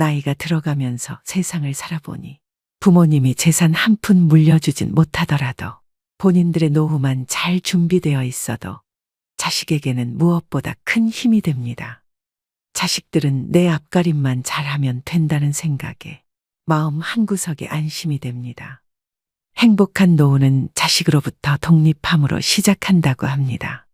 나이가 들어가면서 세상을 살아보니 부모님이 재산 한 푼 물려주진 못하더라도 본인들의 노후만 잘 준비되어 있어도 자식에게는 무엇보다 큰 힘이 됩니다. 자식들은 내 앞가림만 잘하면 된다는 생각에 마음 한구석에 안심이 됩니다. 행복한 노후는 자식으로부터 독립함으로 시작한다고 합니다.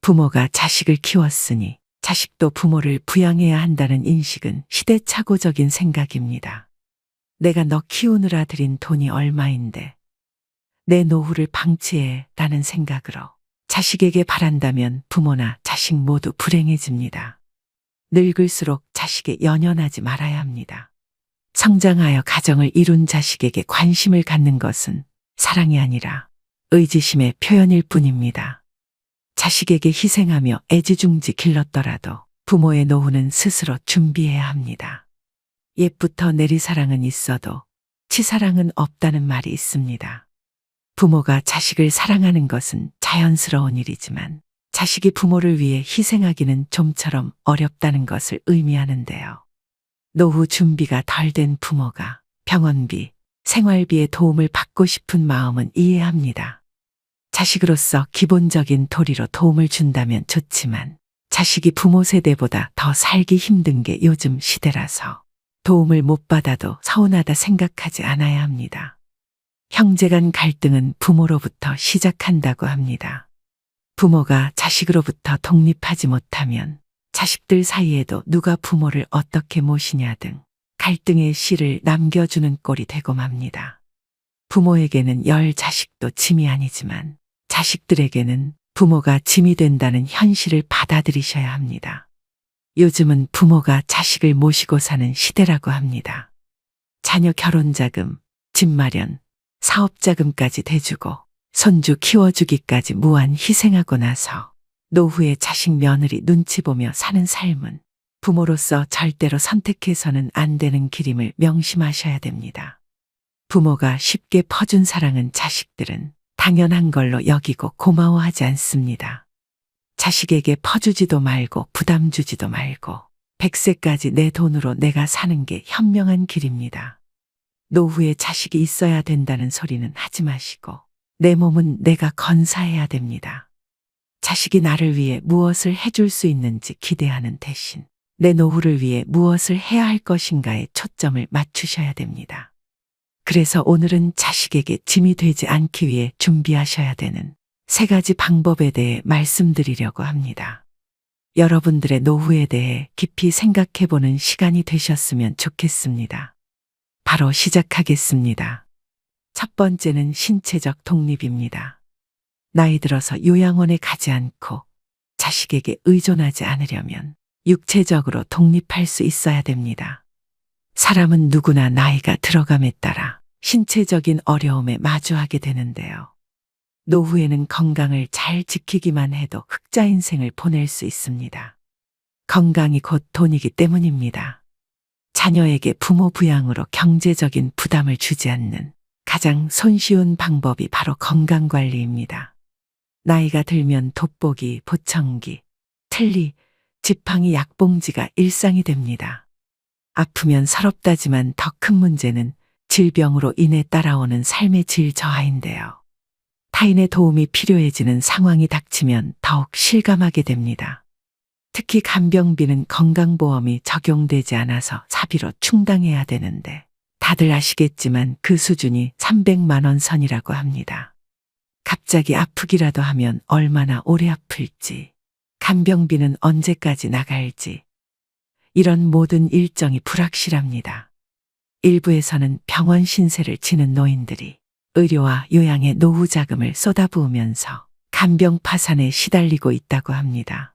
부모가 자식을 키웠으니 자식도 부모를 부양해야 한다는 인식은 시대착오적인 생각입니다. 내가 너 키우느라 들인 돈이 얼마인데 내 노후를 방치해 라는 생각으로 자식에게 바란다면 부모나 자식 모두 불행해집니다. 늙을수록 자식에 연연하지 말아야 합니다. 성장하여 가정을 이룬 자식에게 관심을 갖는 것은 사랑이 아니라 의지심의 표현일 뿐입니다. 자식에게 희생하며 애지중지 길렀더라도 부모의 노후는 스스로 준비해야 합니다. 옛부터 내리사랑은 있어도 치사랑은 없다는 말이 있습니다. 부모가 자식을 사랑하는 것은 자연스러운 일이지만 자식이 부모를 위해 희생하기는 좀처럼 어렵다는 것을 의미하는데요. 노후 준비가 덜 된 부모가 병원비, 생활비의 도움을 받고 싶은 마음은 이해합니다. 자식으로서 기본적인 도리로 도움을 준다면 좋지만 자식이 부모 세대보다 더 살기 힘든 게 요즘 시대라서 도움을 못 받아도 서운하다 생각하지 않아야 합니다. 형제 간 갈등은 부모로부터 시작한다고 합니다. 부모가 자식으로부터 독립하지 못하면 자식들 사이에도 누가 부모를 어떻게 모시냐 등 갈등의 씨를 남겨주는 꼴이 되고 맙니다. 부모에게는 열 자식도 짐이 아니지만 자식들에게는 부모가 짐이 된다는 현실을 받아들이셔야 합니다. 요즘은 부모가 자식을 모시고 사는 시대라고 합니다. 자녀 결혼자금, 집 마련, 사업자금까지 대주고 손주 키워주기까지 무한 희생하고 나서 노후에 자식 며느리 눈치 보며 사는 삶은 부모로서 절대로 선택해서는 안 되는 길임을 명심하셔야 됩니다. 부모가 쉽게 퍼준 사랑은 자식들은 당연한 걸로 여기고 고마워하지 않습니다. 자식에게 퍼주지도 말고 부담 주지도 말고 100세까지 내 돈으로 내가 사는 게 현명한 길입니다. 노후에 자식이 있어야 된다는 소리는 하지 마시고 내 몸은 내가 건사해야 됩니다. 자식이 나를 위해 무엇을 해줄 수 있는지 기대하는 대신 내 노후를 위해 무엇을 해야 할 것인가에 초점을 맞추셔야 됩니다. 그래서 오늘은 자식에게 짐이 되지 않기 위해 준비하셔야 되는 3가지 방법에 대해 말씀드리려고 합니다. 여러분들의 노후에 대해 깊이 생각해보는 시간이 되셨으면 좋겠습니다. 바로 시작하겠습니다. 첫 번째는 신체적 독립입니다. 나이 들어서 요양원에 가지 않고 자식에게 의존하지 않으려면 육체적으로 독립할 수 있어야 됩니다. 사람은 누구나 나이가 들어감에 따라 신체적인 어려움에 마주하게 되는데요. 노후에는 건강을 잘 지키기만 해도 흑자 인생을 보낼 수 있습니다. 건강이 곧 돈이기 때문입니다. 자녀에게 부모 부양으로 경제적인 부담을 주지 않는 가장 손쉬운 방법이 바로 건강관리입니다. 나이가 들면 돋보기, 보청기, 틀니, 지팡이, 약봉지가 일상이 됩니다. 아프면 서럽다지만 더 큰 문제는 질병으로 인해 따라오는 삶의 질 저하인데요. 타인의 도움이 필요해지는 상황이 닥치면 더욱 실감하게 됩니다. 특히 간병비는 건강보험이 적용되지 않아서 사비로 충당해야 되는데 다들 아시겠지만 그 수준이 300만 원 선이라고 합니다. 갑자기 아프기라도 하면 얼마나 오래 아플지, 간병비는 언제까지 나갈지, 이런 모든 일정이 불확실합니다. 일부에서는 병원 신세를 지는 노인들이 의료와 요양에 노후 자금을 쏟아부으면서 간병 파산에 시달리고 있다고 합니다.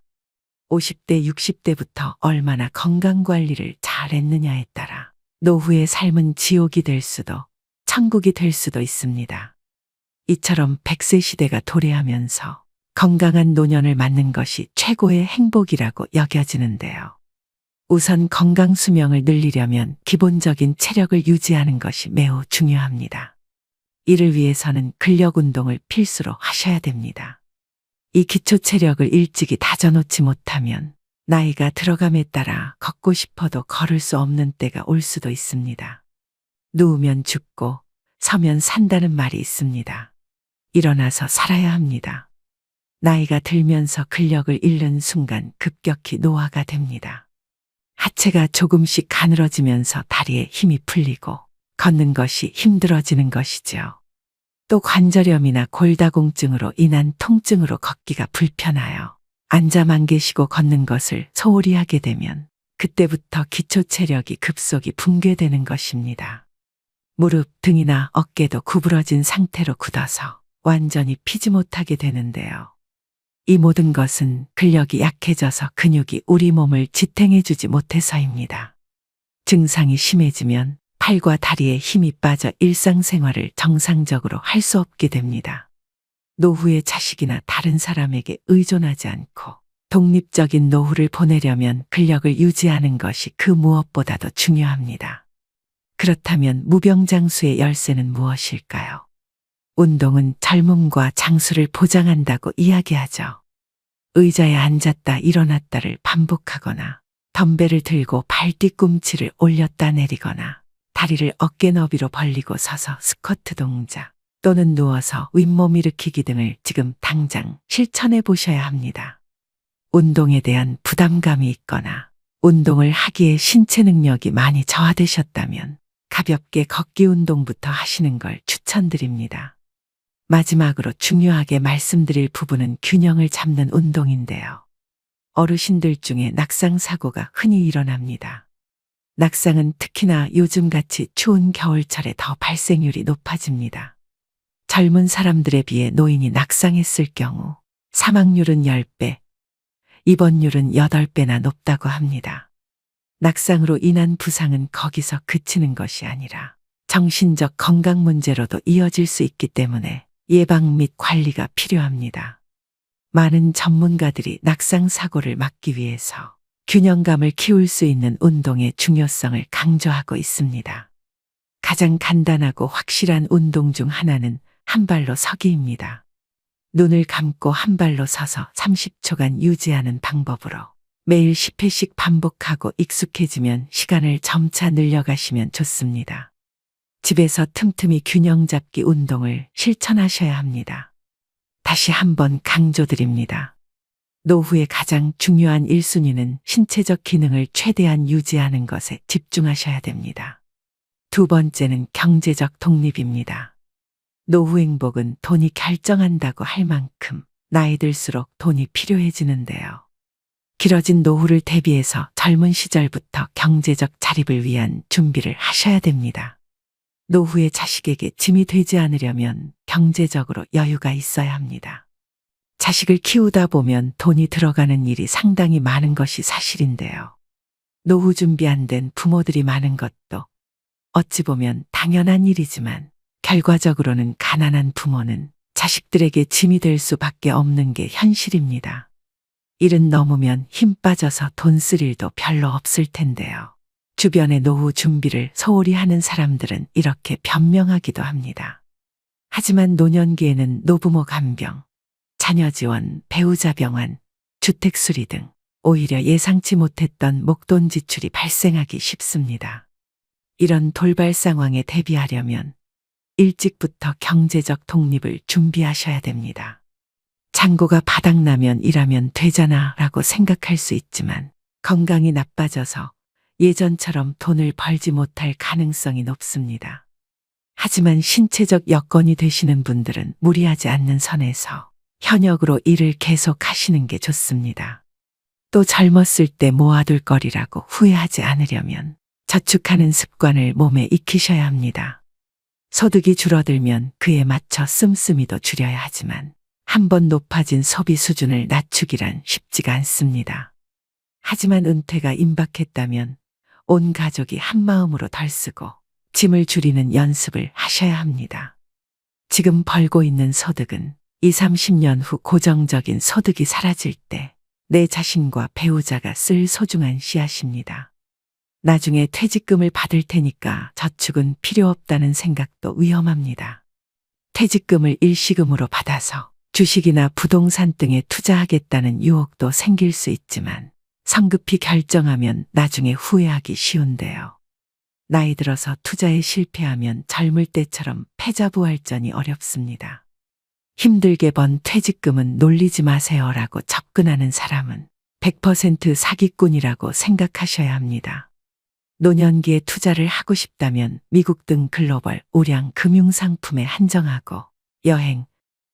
50대, 60대부터 얼마나 건강관리를 잘했느냐에 따라 노후의 삶은 지옥이 될 수도 천국이 될 수도 있습니다. 이처럼 100세 시대가 도래하면서 건강한 노년을 맞는 것이 최고의 행복이라고 여겨지는데요. 우선 건강 수명을 늘리려면 기본적인 체력을 유지하는 것이 매우 중요합니다. 이를 위해서는 근력 운동을 필수로 하셔야 됩니다. 이 기초 체력을 일찍이 다져놓지 못하면 나이가 들어감에 따라 걷고 싶어도 걸을 수 없는 때가 올 수도 있습니다. 누우면 죽고 서면 산다는 말이 있습니다. 일어나서 살아야 합니다. 나이가 들면서 근력을 잃는 순간 급격히 노화가 됩니다. 하체가 조금씩 가늘어지면서 다리에 힘이 풀리고 걷는 것이 힘들어지는 것이죠. 또 관절염이나 골다공증으로 인한 통증으로 걷기가 불편하여 앉아만 계시고 걷는 것을 소홀히 하게 되면 그때부터 기초 체력이 급속히 붕괴되는 것입니다. 무릎, 등이나 어깨도 구부러진 상태로 굳어서 완전히 피지 못하게 되는데요. 이 모든 것은 근력이 약해져서 근육이 우리 몸을 지탱해주지 못해서입니다. 증상이 심해지면 팔과 다리에 힘이 빠져 일상생활을 정상적으로 할 수 없게 됩니다. 노후에 자식이나 다른 사람에게 의존하지 않고 독립적인 노후를 보내려면 근력을 유지하는 것이 그 무엇보다도 중요합니다. 그렇다면 무병장수의 열쇠는 무엇일까요? 운동은 젊음과 장수를 보장한다고 이야기하죠. 의자에 앉았다 일어났다를 반복하거나 덤벨을 들고 발 뒤꿈치를 올렸다 내리거나 다리를 어깨 너비로 벌리고 서서 스쿼트 동작 또는 누워서 윗몸 일으키기 등을 지금 당장 실천해 보셔야 합니다. 운동에 대한 부담감이 있거나 운동을 하기에 신체 능력이 많이 저하되셨다면 가볍게 걷기 운동부터 하시는 걸 추천드립니다. 마지막으로 중요하게 말씀드릴 부분은 균형을 잡는 운동인데요. 어르신들 중에 낙상 사고가 흔히 일어납니다. 낙상은 특히나 요즘같이 추운 겨울철에 더 발생률이 높아집니다. 젊은 사람들에 비해 노인이 낙상했을 경우 사망률은 10배, 입원율은 8배나 높다고 합니다. 낙상으로 인한 부상은 거기서 그치는 것이 아니라 정신적 건강 문제로도 이어질 수 있기 때문에 예방 및 관리가 필요합니다. 많은 전문가들이 낙상 사고를 막기 위해서 균형감을 키울 수 있는 운동의 중요성을 강조하고 있습니다. 가장 간단하고 확실한 운동 중 하나는 한 발로 서기입니다. 눈을 감고 한 발로 서서 30초간 유지하는 방법으로 매일 10회씩 반복하고 익숙해지면 시간을 점차 늘려가시면 좋습니다. 집에서 틈틈이 균형 잡기 운동을 실천하셔야 합니다. 다시 한번 강조드립니다. 노후의 가장 중요한 1순위는 신체적 기능을 최대한 유지하는 것에 집중하셔야 됩니다. 두 번째는 경제적 독립입니다. 노후 행복은 돈이 결정한다고 할 만큼 나이 들수록 돈이 필요해지는데요. 길어진 노후를 대비해서 젊은 시절부터 경제적 자립을 위한 준비를 하셔야 됩니다. 노후의 자식에게 짐이 되지 않으려면 경제적으로 여유가 있어야 합니다. 자식을 키우다 보면 돈이 들어가는 일이 상당히 많은 것이 사실인데요. 노후 준비 안 된 부모들이 많은 것도 어찌 보면 당연한 일이지만 결과적으로는 가난한 부모는 자식들에게 짐이 될 수밖에 없는 게 현실입니다. 일은 넘으면 힘 빠져서 돈 쓸 일도 별로 없을 텐데요. 주변의 노후 준비를 소홀히 하는 사람들은 이렇게 변명하기도 합니다. 하지만 노년기에는 노부모 간병, 자녀 지원, 배우자 병환, 주택 수리 등 오히려 예상치 못했던 목돈 지출이 발생하기 쉽습니다. 이런 돌발 상황에 대비하려면 일찍부터 경제적 독립을 준비하셔야 됩니다. 잔고가 바닥나면 일하면 되잖아 라고 생각할 수 있지만 건강이 나빠져서 예전처럼 돈을 벌지 못할 가능성이 높습니다. 하지만 신체적 여건이 되시는 분들은 무리하지 않는 선에서 현역으로 일을 계속 하시는 게 좋습니다. 또 젊었을 때 모아둘 거리라고 후회하지 않으려면 저축하는 습관을 몸에 익히셔야 합니다. 소득이 줄어들면 그에 맞춰 씀씀이도 줄여야 하지만 한번 높아진 소비 수준을 낮추기란 쉽지가 않습니다. 하지만 은퇴가 임박했다면 온 가족이 한마음으로 덜 쓰고 짐을 줄이는 연습을 하셔야 합니다. 지금 벌고 있는 소득은 20, 30년 후 고정적인 소득이 사라질 때 내 자신과 배우자가 쓸 소중한 씨앗입니다. 나중에 퇴직금을 받을 테니까 저축은 필요 없다는 생각도 위험합니다. 퇴직금을 일시금으로 받아서 주식이나 부동산 등에 투자하겠다는 유혹도 생길 수 있지만 성급히 결정하면 나중에 후회하기 쉬운데요. 나이 들어서 투자에 실패하면 젊을 때처럼 패자부활전이 어렵습니다. 힘들게 번 퇴직금은 놀리지 마세요라고 접근하는 사람은 100% 사기꾼이라고 생각하셔야 합니다. 노년기에 투자를 하고 싶다면 미국 등 글로벌 우량 금융상품에 한정하고 여행,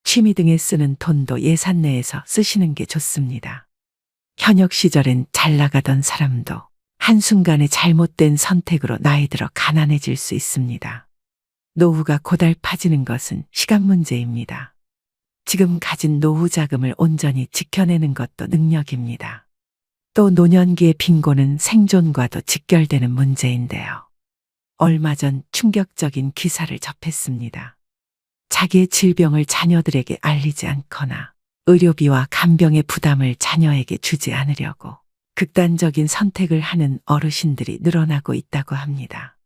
취미 등에 쓰는 돈도 예산 내에서 쓰시는 게 좋습니다. 현역 시절엔 잘 나가던 사람도 한순간에 잘못된 선택으로 나이 들어 가난해질 수 있습니다. 노후가 고달파지는 것은 시간 문제입니다. 지금 가진 노후 자금을 온전히 지켜내는 것도 능력입니다. 또 노년기의 빈곤은 생존과도 직결되는 문제인데요. 얼마 전 충격적인 기사를 접했습니다. 자기의 질병을 자녀들에게 알리지 않거나 의료비와 간병의 부담을 자녀에게 주지 않으려고 극단적인 선택을 하는 어르신들이 늘어나고 있다고 합니다.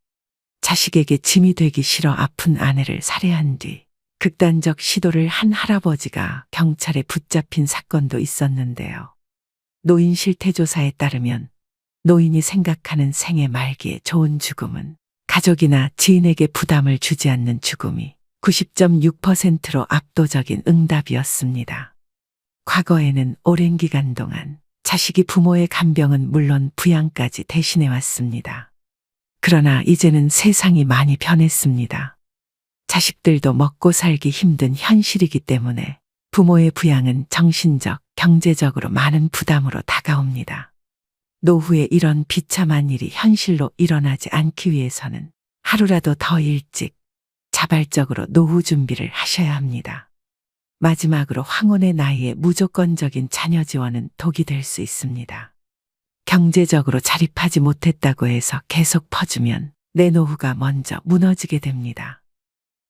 자식에게 짐이 되기 싫어 아픈 아내를 살해한 뒤 극단적 시도를 한 할아버지가 경찰에 붙잡힌 사건도 있었는데요. 노인 실태조사에 따르면 노인이 생각하는 생애 말기의 좋은 죽음은 가족이나 지인에게 부담을 주지 않는 죽음이 90.6%로 압도적인 응답이었습니다. 과거에는 오랜 기간 동안 자식이 부모의 간병은 물론 부양까지 대신해 왔습니다. 그러나 이제는 세상이 많이 변했습니다. 자식들도 먹고 살기 힘든 현실이기 때문에 부모의 부양은 정신적, 경제적으로 많은 부담으로 다가옵니다. 노후에 이런 비참한 일이 현실로 일어나지 않기 위해서는 하루라도 더 일찍 자발적으로 노후 준비를 하셔야 합니다. 마지막으로 황혼의 나이에 무조건적인 자녀 지원은 독이 될 수 있습니다. 경제적으로 자립하지 못했다고 해서 계속 퍼주면 내 노후가 먼저 무너지게 됩니다.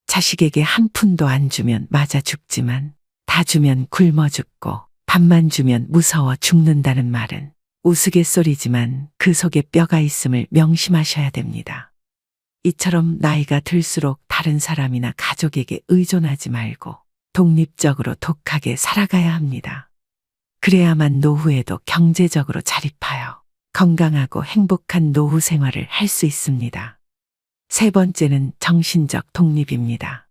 자식에게 한 푼도 안 주면 맞아 죽지만 다 주면 굶어 죽고 밥만 주면 무서워 죽는다는 말은 우스갯소리지만 그 속에 뼈가 있음을 명심하셔야 됩니다. 이처럼 나이가 들수록 다른 사람이나 가족에게 의존하지 말고 독립적으로 독하게 살아가야 합니다. 그래야만 노후에도 경제적으로 자립하여 건강하고 행복한 노후 생활을 할 수 있습니다. 세 번째는 정신적 독립입니다.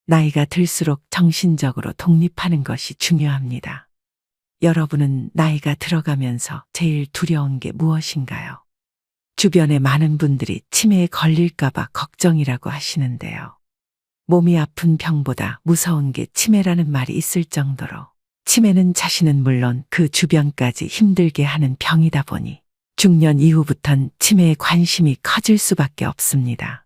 나이가 들수록 정신적으로 독립하는 것이 중요합니다. 여러분은 나이가 들어가면서 제일 두려운 게 무엇인가요? 주변의 많은 분들이 치매에 걸릴까봐 걱정이라고 하시는데요. 몸이 아픈 병보다 무서운 게 치매라는 말이 있을 정도로 치매는 자신은 물론 그 주변까지 힘들게 하는 병이다 보니 중년 이후부턴 치매에 관심이 커질 수밖에 없습니다.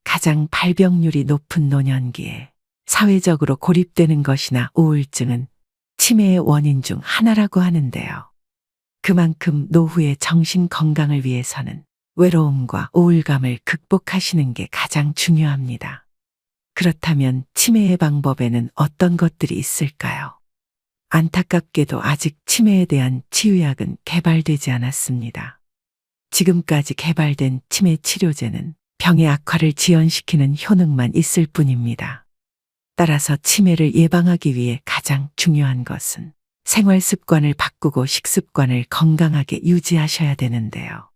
가장 발병률이 높은 노년기에 사회적으로 고립되는 것이나 우울증은 치매의 원인 중 하나라고 하는데요. 그만큼 노후의 정신 건강을 위해서는 외로움과 우울감을 극복하시는 게 가장 중요합니다. 그렇다면 치매의 방법에는 어떤 것들이 있을까요? 안타깝게도 아직 치매에 대한 치유약은 개발되지 않았습니다. 지금까지 개발된 치매 치료제는 병의 악화를 지연시키는 효능만 있을 뿐입니다. 따라서 치매를 예방하기 위해 가장 중요한 것은 생활 습관을 바꾸고 식습관을 건강하게 유지하셔야 되는데요.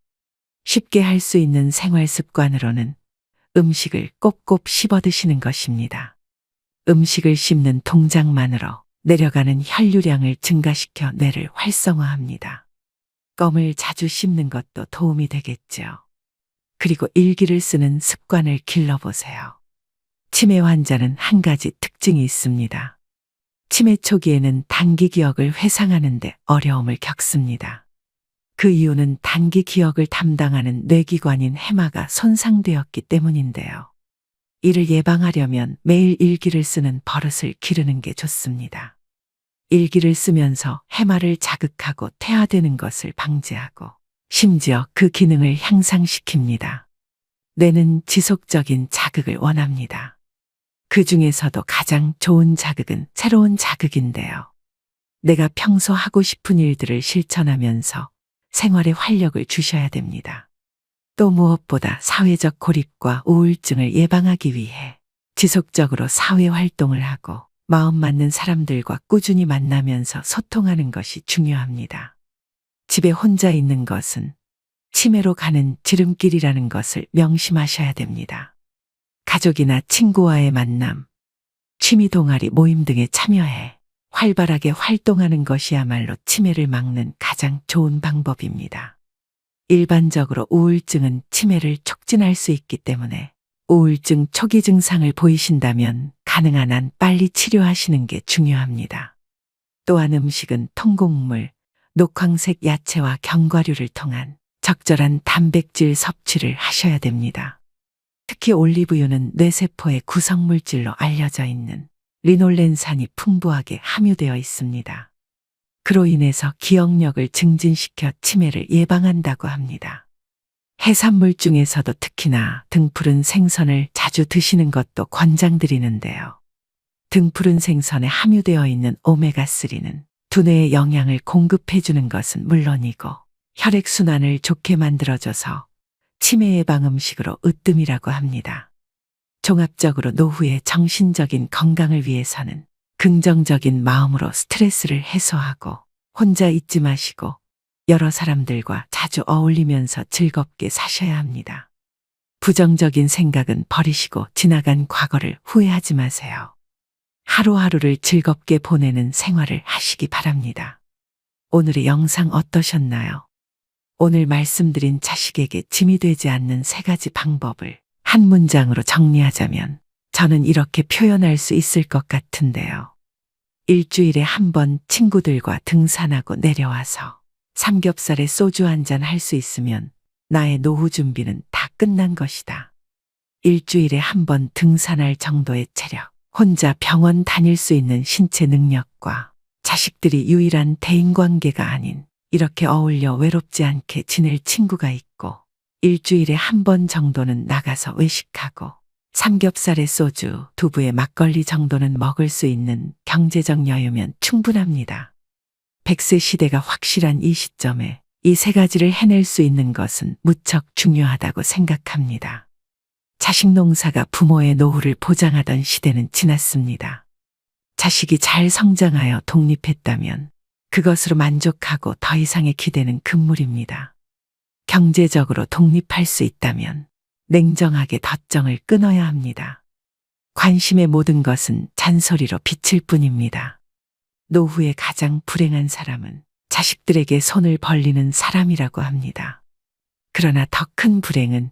쉽게 할 수 있는 생활 습관으로는 음식을 꼭꼭 씹어 드시는 것입니다. 음식을 씹는 동작만으로 내려가는 혈류량을 증가시켜 뇌를 활성화합니다. 껌을 자주 씹는 것도 도움이 되겠죠. 그리고 일기를 쓰는 습관을 길러보세요. 치매 환자는 한 가지 특징이 있습니다. 치매 초기에는 단기 기억을 회상하는데 어려움을 겪습니다. 그 이유는 단기 기억을 담당하는 뇌기관인 해마가 손상되었기 때문인데요. 이를 예방하려면 매일 일기를 쓰는 버릇을 기르는 게 좋습니다. 일기를 쓰면서 해마를 자극하고 퇴화되는 것을 방지하고 심지어 그 기능을 향상시킵니다. 뇌는 지속적인 자극을 원합니다. 그 중에서도 가장 좋은 자극은 새로운 자극인데요. 내가 평소 하고 싶은 일들을 실천하면서 생활에 활력을 주셔야 됩니다. 또 무엇보다 사회적 고립과 우울증을 예방하기 위해 지속적으로 사회 활동을 하고 마음 맞는 사람들과 꾸준히 만나면서 소통하는 것이 중요합니다. 집에 혼자 있는 것은 치매로 가는 지름길이라는 것을 명심하셔야 됩니다. 가족이나 친구와의 만남, 취미 동아리 모임 등에 참여해 활발하게 활동하는 것이야말로 치매를 막는 가장 좋은 방법입니다. 일반적으로 우울증은 치매를 촉진할 수 있기 때문에 우울증 초기 증상을 보이신다면 가능한 한 빨리 치료하시는 게 중요합니다. 또한 음식은 통곡물, 녹황색 야채와 견과류를 통한 적절한 단백질 섭취를 하셔야 됩니다. 특히 올리브유는 뇌세포의 구성물질로 알려져 있는 리놀렌산이 풍부하게 함유되어 있습니다. 그로 인해서 기억력을 증진시켜 치매를 예방한다고 합니다. 해산물 중에서도 특히나 등푸른 생선을 자주 드시는 것도 권장드리는데요. 등푸른 생선에 함유되어 있는 오메가3는 두뇌에 영양을 공급해주는 것은 물론이고 혈액순환을 좋게 만들어줘서 치매 예방 음식으로 으뜸이라고 합니다. 종합적으로 노후의 정신적인 건강을 위해서는 긍정적인 마음으로 스트레스를 해소하고 혼자 있지 마시고 여러 사람들과 자주 어울리면서 즐겁게 사셔야 합니다. 부정적인 생각은 버리시고 지나간 과거를 후회하지 마세요. 하루하루를 즐겁게 보내는 생활을 하시기 바랍니다. 오늘의 영상 어떠셨나요? 오늘 말씀드린 자식에게 짐이 되지 않는 3가지 방법을 한 문장으로 정리하자면 저는 이렇게 표현할 수 있을 것 같은데요. 일주일에 한 번 친구들과 등산하고 내려와서 삼겹살에 소주 한잔 할 수 있으면 나의 노후 준비는 다 끝난 것이다. 일주일에 한 번 등산할 정도의 체력, 혼자 병원 다닐 수 있는 신체 능력과 자식들이 유일한 대인관계가 아닌 이렇게 어울려 외롭지 않게 지낼 친구가 있고 일주일에 한 번 정도는 나가서 외식하고 삼겹살에 소주, 두부에 막걸리 정도는 먹을 수 있는 경제적 여유면 충분합니다. 100세 시대가 확실한 이 시점에 이 3가지를 해낼 수 있는 것은 무척 중요하다고 생각합니다. 자식 농사가 부모의 노후를 보장하던 시대는 지났습니다. 자식이 잘 성장하여 독립했다면 그것으로 만족하고 더 이상의 기대는 금물입니다. 경제적으로 독립할 수 있다면 냉정하게 덧정을 끊어야 합니다. 관심의 모든 것은 잔소리로 비칠 뿐입니다. 노후에 가장 불행한 사람은 자식들에게 손을 벌리는 사람이라고 합니다. 그러나 더 큰 불행은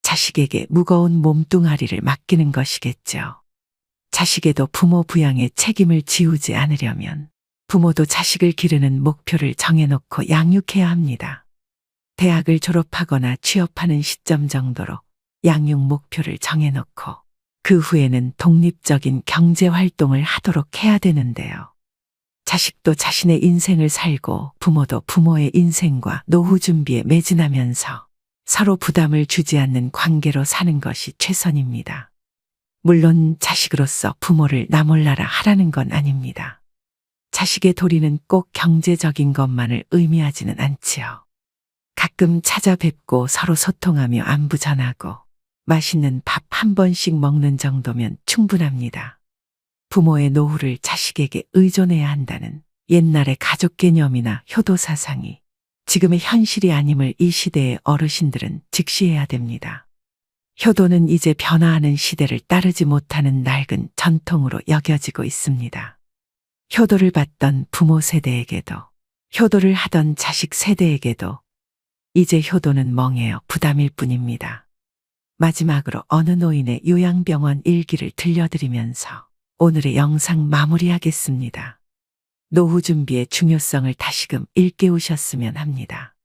자식에게 무거운 몸뚱아리를 맡기는 것이겠죠. 자식에도 부모 부양의 책임을 지우지 않으려면 부모도 자식을 기르는 목표를 정해놓고 양육해야 합니다. 대학을 졸업하거나 취업하는 시점 정도로 양육 목표를 정해놓고 그 후에는 독립적인 경제 활동을 하도록 해야 되는데요. 자식도 자신의 인생을 살고 부모도 부모의 인생과 노후 준비에 매진하면서 서로 부담을 주지 않는 관계로 사는 것이 최선입니다. 물론 자식으로서 부모를 나 몰라라 하라는 건 아닙니다. 자식의 도리는 꼭 경제적인 것만을 의미하지는 않지요. 가끔 찾아뵙고 서로 소통하며 안부 전하고 맛있는 밥 한 번씩 먹는 정도면 충분합니다. 부모의 노후를 자식에게 의존해야 한다는 옛날의 가족 개념이나 효도 사상이 지금의 현실이 아님을 이 시대의 어르신들은 직시해야 됩니다. 효도는 이제 변화하는 시대를 따르지 못하는 낡은 전통으로 여겨지고 있습니다. 효도를 받던 부모 세대에게도 효도를 하던 자식 세대에게도 이제 효도는 멍해요 부담일 뿐입니다. 마지막으로 어느 노인의 요양병원 일기를 들려드리면서 오늘의 영상 마무리하겠습니다. 노후 준비의 중요성을 다시금 일깨우셨으면 합니다.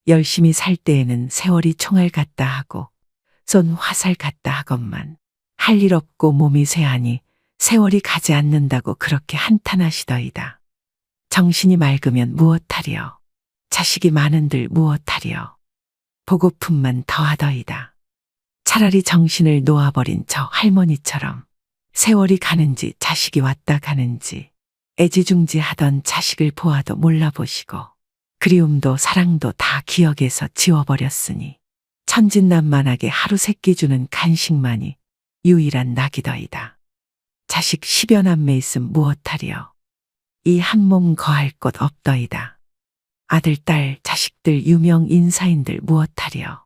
열심히 살 때에는 세월이 총알 같다 하고 쏜 화살 같다 하건만 할 일 없고 몸이 쇠하니 세월이 가지 않는다고 그렇게 한탄하시더이다. 정신이 맑으면 무엇하리요. 자식이 많은들 무엇하리요. 보고품만 더하더이다. 차라리 정신을 놓아버린 저 할머니처럼 세월이 가는지 자식이 왔다 가는지 애지중지하던 자식을 보아도 몰라보시고 그리움도 사랑도 다 기억에서 지워버렸으니 천진난만하게 하루 세끼 주는 간식만이 유일한 낙이더이다. 자식 10여 남매 있음 무엇하리요. 이 한 몸 거할 곳 없더이다. 아들, 딸, 자식들, 유명 인사인들 무엇하려.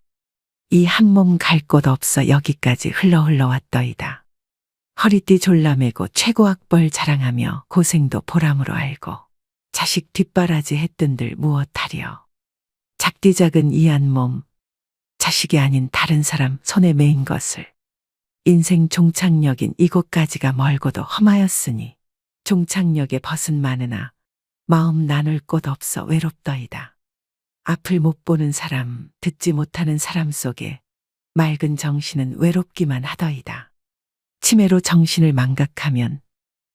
이 한 몸 갈 곳 없어 여기까지 흘러 왔더이다. 허리띠 졸라매고 최고 학벌 자랑하며 고생도 보람으로 알고 자식 뒷바라지 했던들 무엇하려. 작디 작은 이 한 몸, 자식이 아닌 다른 사람 손에 매인 것을. 인생 종착역인 이곳까지가 멀고도 험하였으니 종착역에 벗은 많으나 마음 나눌 곳 없어 외롭더이다. 앞을 못 보는 사람, 듣지 못하는 사람 속에 맑은 정신은 외롭기만 하더이다. 치매로 정신을 망각하면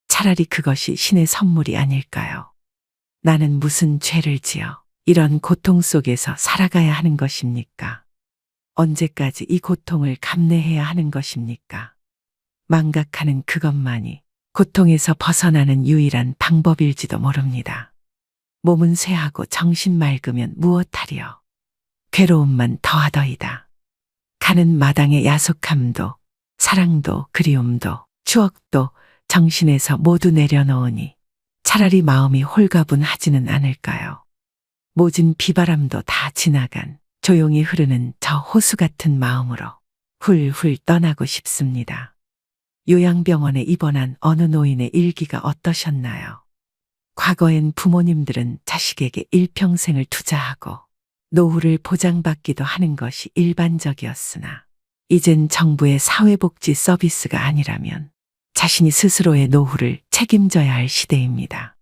차라리 그것이 신의 선물이 아닐까요? 나는 무슨 죄를 지어 이런 고통 속에서 살아가야 하는 것입니까? 언제까지 이 고통을 감내해야 하는 것입니까? 망각하는 그것만이 고통에서 벗어나는 유일한 방법일지도 모릅니다. 몸은 쇠하고 정신 맑으면 무엇하리요? 괴로움만 더하더이다. 가는 마당의 야속함도 사랑도 그리움도 추억도 정신에서 모두 내려놓으니 차라리 마음이 홀가분하지는 않을까요? 모진 비바람도 다 지나간 조용히 흐르는 저 호수 같은 마음으로 훌훌 떠나고 싶습니다. 요양병원에 입원한 어느 노인의 일기가 어떠셨나요? 과거엔 부모님들은 자식에게 일평생을 투자하고 노후를 보장받기도 하는 것이 일반적이었으나 이젠 정부의 사회복지 서비스가 아니라면 자신이 스스로의 노후를 책임져야 할 시대입니다.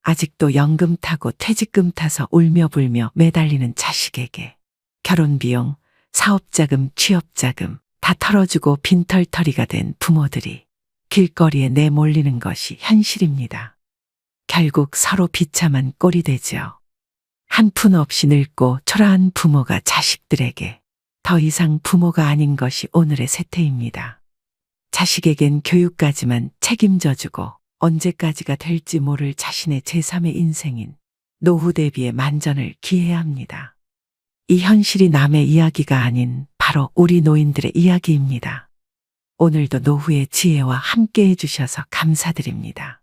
아직도 연금 타고 퇴직금 타서 울며 불며 매달리는 자식에게 결혼비용, 사업자금, 취업자금 다 털어주고 빈털터리가 된 부모들이 길거리에 내몰리는 것이 현실입니다. 결국 서로 비참한 꼴이 되지요. 한 푼 없이 늙고 초라한 부모가 자식들에게 더 이상 부모가 아닌 것이 오늘의 세태입니다. 자식에겐 교육까지만 책임져주고 언제까지가 될지 모를 자신의 제3의 인생인 노후 대비의 만전을 기해야 합니다. 이 현실이 남의 이야기가 아닌 바로 우리 노인들의 이야기입니다. 오늘도 노후의 지혜와 함께 해주셔서 감사드립니다.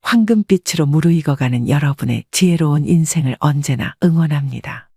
황금빛으로 무르익어가는 여러분의 지혜로운 인생을 언제나 응원합니다.